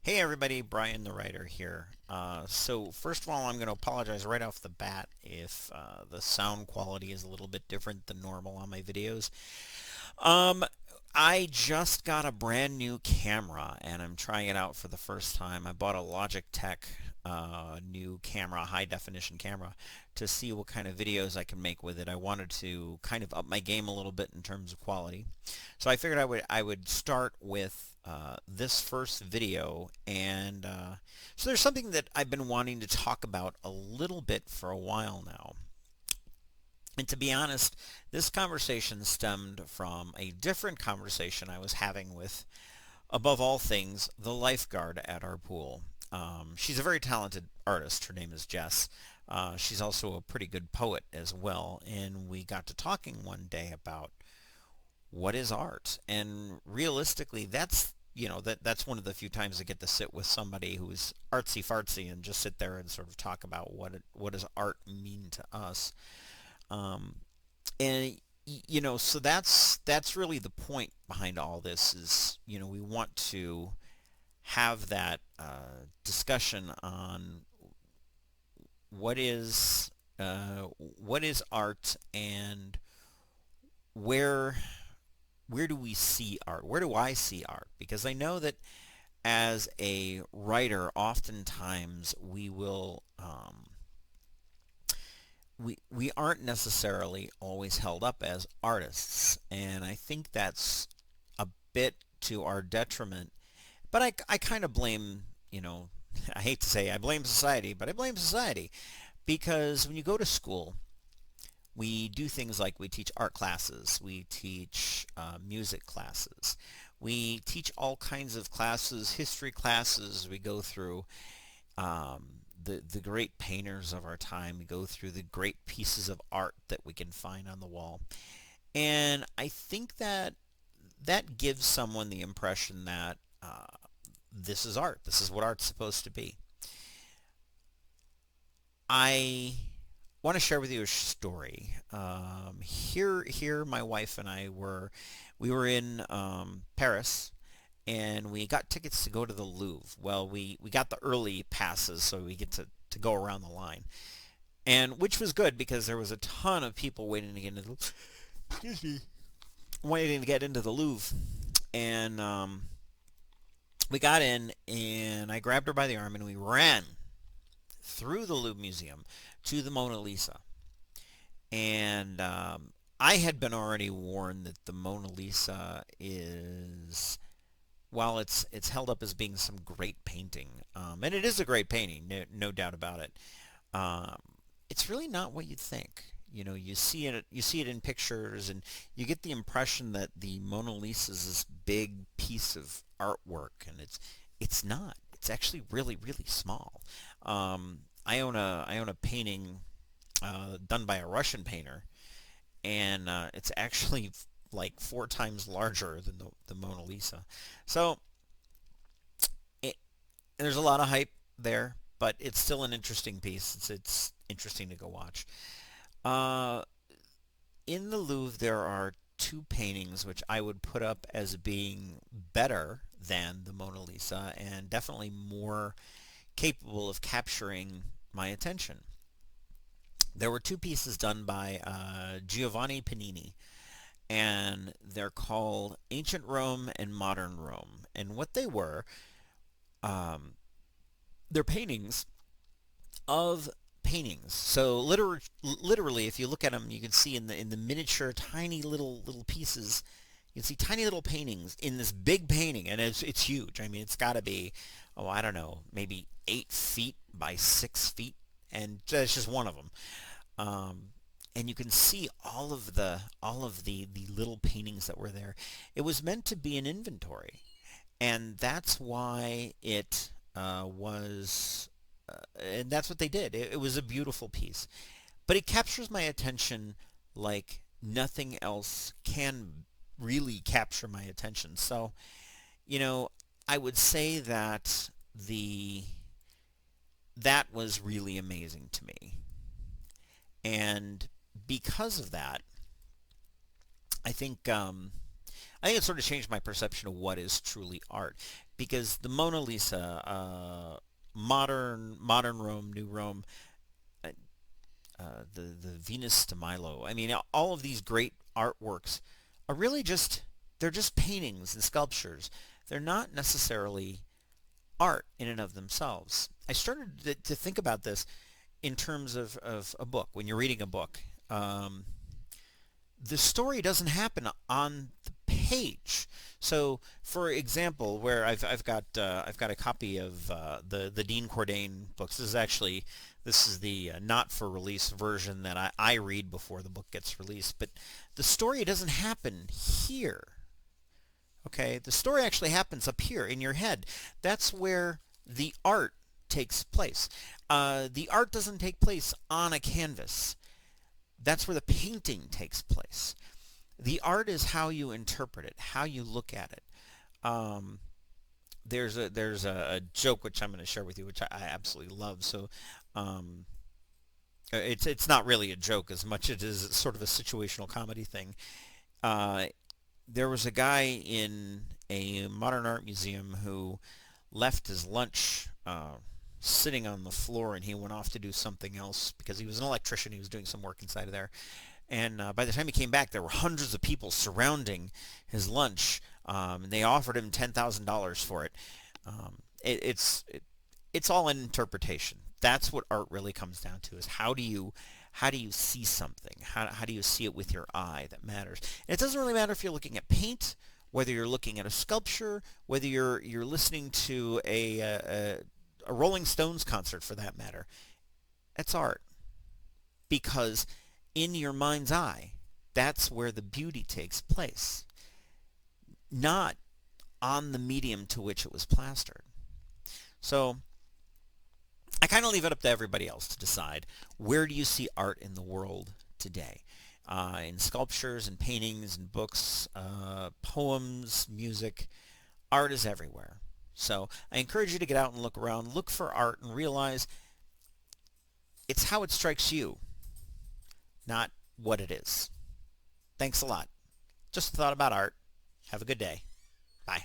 Hey everybody, Bryan the writer here. So first of all, I'm going to apologize right off the bat if the sound quality is a little bit different than normal on my videos. Um, I just got a brand new camera and I'm trying it out for the first time. I bought a Logitech new camera, high definition camera, to see what kind of videos I can make with it. I wanted to kind of up my game a little bit in terms of quality. So I figured I would start with this first video, and so there's something that I've been wanting to talk about a little bit for a while now. And to be honest, this conversation stemmed from a different conversation I was having with, above all things, the lifeguard at our pool. She's a very talented artist. Her name is Jess. She's also a pretty good poet as well. And we got to talking one day about what is art. And realistically, that's one of the few times I get to sit with somebody who's artsy fartsy and just sit there and sort of talk about what does art mean to us. Um, and so that's really the point behind all this is, we want to have that discussion on what is what is art, and where where do we see art? Where do I see art? Because I know that as a writer, oftentimes we aren't necessarily always held up as artists, and I think that's a bit to our detriment. But I kind of blame, I hate to say I blame society, but I blame society because when you go to school, we do things like we teach art classes, we teach music classes, we teach all kinds of classes, history classes. We go through the great painters of our time. We go through the great pieces of art that we can find on the wall. And I think that that gives someone the impression that this is art. This is what art's supposed to be. I want to share with you a story. Here, my wife and I we were in Paris, and we got tickets to go to the Louvre. Well, we got the early passes, so we get to go around the line, and which was good because there was a ton of people waiting to get into the excuse me, waiting to get into the Louvre, and we got in, and I grabbed her by the arm, and we ran through the Louvre Museum to the Mona Lisa. And I had been already warned that the Mona Lisa is, while it's held up as being some great painting, and it is a great painting, no doubt about it. Um, it's really not what you'd think. You see it in pictures, and you get the impression that the Mona Lisa is this big piece of artwork, and it's not. It's actually really really small. I own a painting done by a Russian painter, and it's actually like four times larger than the Mona Lisa. So it, there's a lot of hype there, but it's still an interesting piece. It's interesting to go watch. Uh, in the Louvre, there are two paintings which I would put up as being better than the Mona Lisa and definitely more capable of capturing my attention. There were two pieces done by Giovanni Panini, and they're called Ancient Rome and Modern Rome. And what they were, um, they're paintings of paintings. So literally, if you look at them, you can see in the miniature, tiny little pieces. You can see tiny little paintings in this big painting, and it's huge. I mean, it's got to be, oh, I don't know, maybe 8 feet by 6 feet, and that's just one of them. Um, and you can see all of the little paintings that were there. It was meant to be an inventory, and that's why it was, and that's what they did. It was a beautiful piece, but it captures my attention like nothing else can really capture my attention. So, you know, I would say that the that was really amazing to me. And because of that, I think I think it sort of changed my perception of what is truly art. because the Mona Lisa, modern Rome, New Rome, uh, the Venus de Milo. I mean, all of these great artworks are really they're just paintings and sculptures. They're not necessarily art in and of themselves. I started to think about this in terms of a book. When you're reading a book, the story doesn't happen on the page. So, for example, where I've got a copy of the Dean Cordain books. This is the not for release version that I read before the book gets released. But the story doesn't happen here. Okay, the story actually happens up here in your head. That's where the art takes place. The art doesn't take place on a canvas. That's where the painting takes place. The art is how you interpret it, how you look at it. Um, there's a joke which I'm going to share with you, which I absolutely love. So um, it's not really a joke as much as it is sort of a situational comedy thing. Uh, there was a guy in a modern art museum who left his lunch sitting on the floor, and he went off to do something else because he was an electrician. He was doing some work inside of there. And by the time he came back, there were hundreds of people surrounding his lunch, and they offered him $10,000 for it. It's all an interpretation. That's what art really comes down to: is how do you see something? How do you see it with your eye? That matters. And it doesn't really matter if you're looking at paint, whether you're looking at a sculpture, whether you're listening to a Rolling Stones concert, for that matter. It's art, because in your mind's eye, that's where the beauty takes place, not on the medium to which it was plastered. So I kind of leave it up to everybody else to decide, where do you see art in the world today? In sculptures and paintings and books, poems, music, art is everywhere. So I encourage you to get out and look around, look for art, and realize it's how it strikes you, not what it is. Thanks a lot. Just a thought about art. Have a good day. Bye.